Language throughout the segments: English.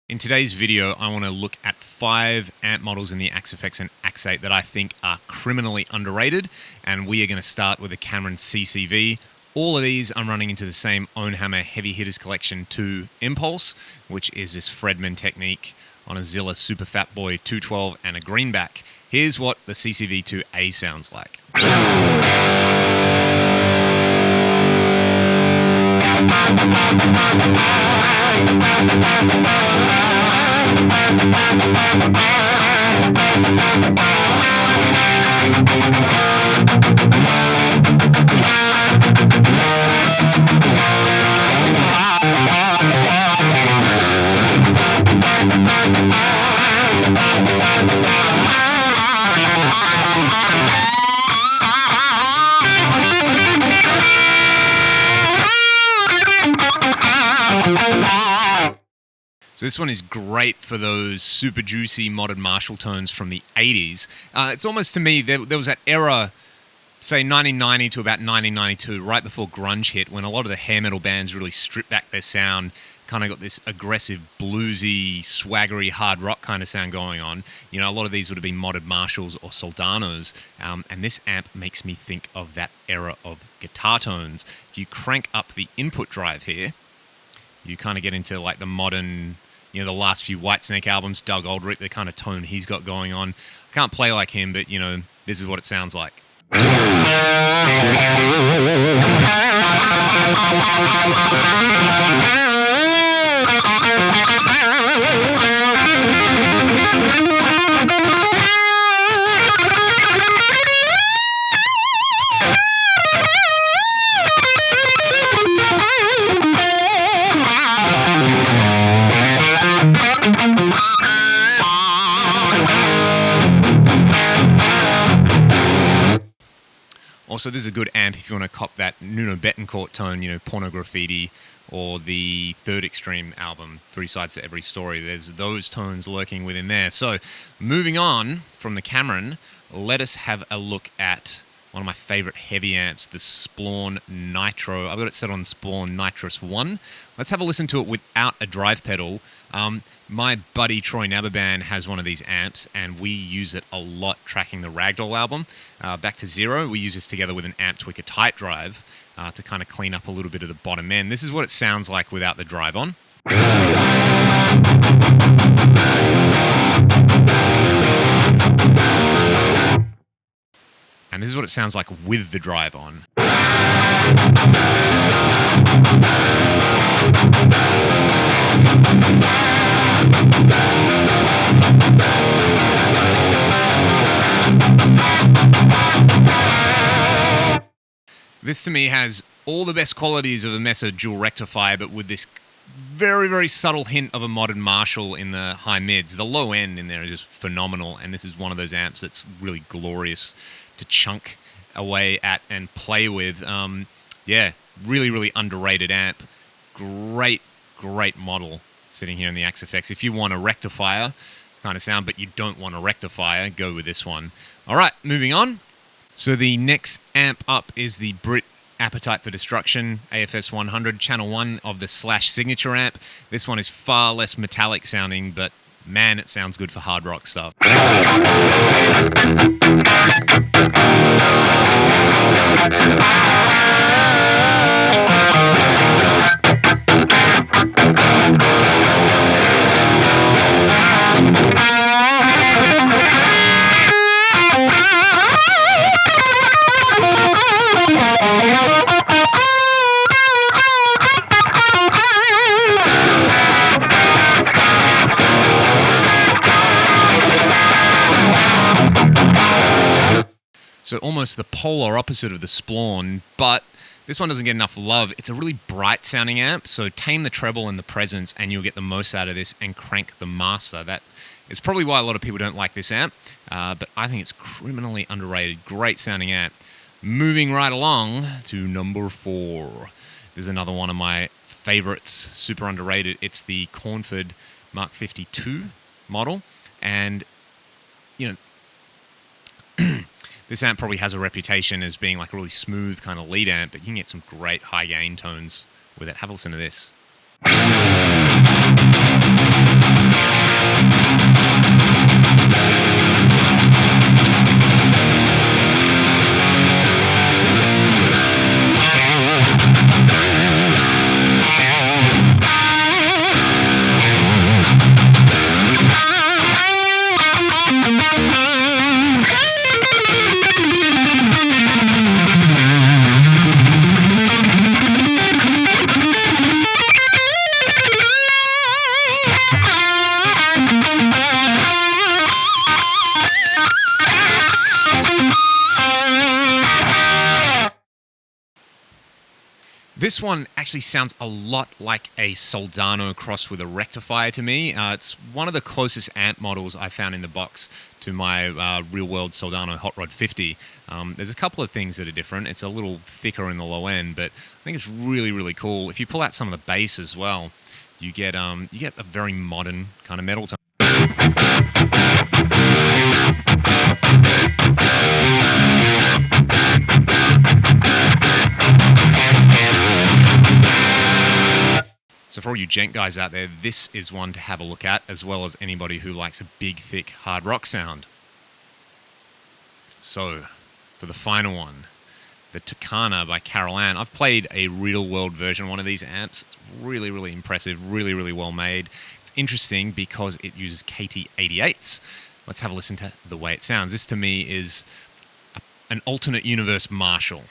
In today's video, I want to look at 5 amp models in the Axe FX and Axe 8 that I think are criminally underrated, and we are going to start with the Cameron CCV. All of these I'm running into the same Ownhammer Heavy Hitters Collection 2 Impulse, which is this Fredman technique on a Zilla Super Fat Boy 212 and a greenback. Here's what the CCV2A sounds like. So this one is great for those super juicy modded Marshall tones from the 80s. It's almost, to me, there was that era, say 1990 to about 1992, right before grunge hit, when a lot of the hair metal bands really stripped back their sound, kind of got this aggressive, bluesy, swaggery, hard rock kind of sound going on. You know, a lot of these would have been modded Marshalls or Soldanos, and this amp makes me think of that era of guitar tones. If you crank up the input drive here, you kind of get into like the modern, you know, the last few Whitesnake albums, Doug Aldrich, the kind of tone he's got going on. I can't play like him, but, you know, this is what it sounds like. Also, this is a good amp if you want to cop that Nuno Betancourt tone, you know, Porno Graffiti, or the Third Extreme album, 3 Sides to Every Story. There's those tones lurking within there. So, moving on from the Cameron, let us have a look at one of my favorite heavy amps, the Splawn Nitro. I've got it set on Splawn Nitrous 1. Let's have a listen to it without a drive pedal. My buddy Troy Nababan has one of these amps, and we use it a lot tracking the Ragdoll album. Back to Zero, we use this together with an amp tweaker tight drive to kind of clean up a little bit of the bottom end. This is what it sounds like without the drive on. And this is what it sounds like with the drive on. This to me has all the best qualities of a Mesa dual rectifier, but with this very, very subtle hint of a modern Marshall in the high mids. The low end in there is just phenomenal, and this is one of those amps that's really glorious to chunk away at and play with. Yeah, really, really underrated amp. Great, great model sitting here in the Axe FX. If you want a rectifier kind of sound, but you don't want a rectifier, go with this one. All right, moving on. So the next amp up is the Brit Appetite for Destruction AFS 100, channel 1 of the Slash signature amp. This one is far less metallic sounding, but man, it sounds good for hard rock stuff. So almost the polar opposite of the Splawn, but this one doesn't get enough love. It's a really bright sounding amp, so tame the treble and the presence and you'll get the most out of this, and crank the master. That is probably why a lot of people don't like this amp, but I think it's criminally underrated. Great sounding amp. Moving right along to number 4. There's another one of my favorites, super underrated. It's the Cornford Mark 52 model, and you know, This amp probably has a reputation as being like a really smooth kind of lead amp, but you can get some great high gain tones with it. Have a listen to this. This one actually sounds a lot like a Soldano crossed with a rectifier to me. It's one of the closest amp models I found in the box to my real-world Soldano Hot Rod 50. There's a couple of things that are different. It's a little thicker in the low end, but I think it's really, really cool. If you pull out some of the bass as well, you get a very modern kind of metal tone. So for all you gent guys out there, this is one to have a look at, as well as anybody who likes a big, thick, hard rock sound. So, for the final one, the Takana by cafrol-ann. I've played a real-world version of one of these amps. It's really, really impressive, really, really well made. It's interesting because it uses KT88s. Let's have a listen to the way it sounds. This, to me, is an alternate universe Marshall.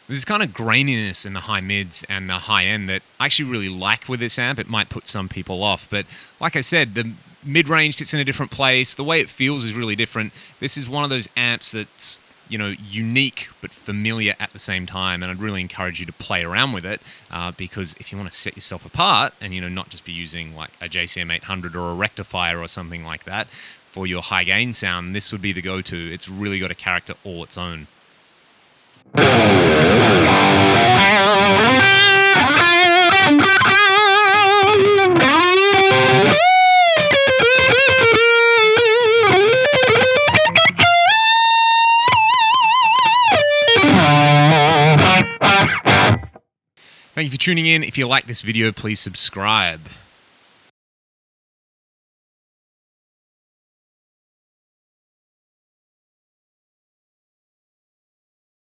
There's kind of graininess in the high mids and the high end that I actually really like with this amp. It might put some people off, but like I said, the mid-range sits in a different place. The way it feels is really different. This is one of those amps that's, you know, unique but familiar at the same time, and I'd really encourage you to play around with it because if you want to set yourself apart and, you know, not just be using like a JCM 800 or a rectifier or something like that for your high gain sound, this would be the go-to. It's really got a character all its own. Thank you for tuning in. If you like this video, please subscribe.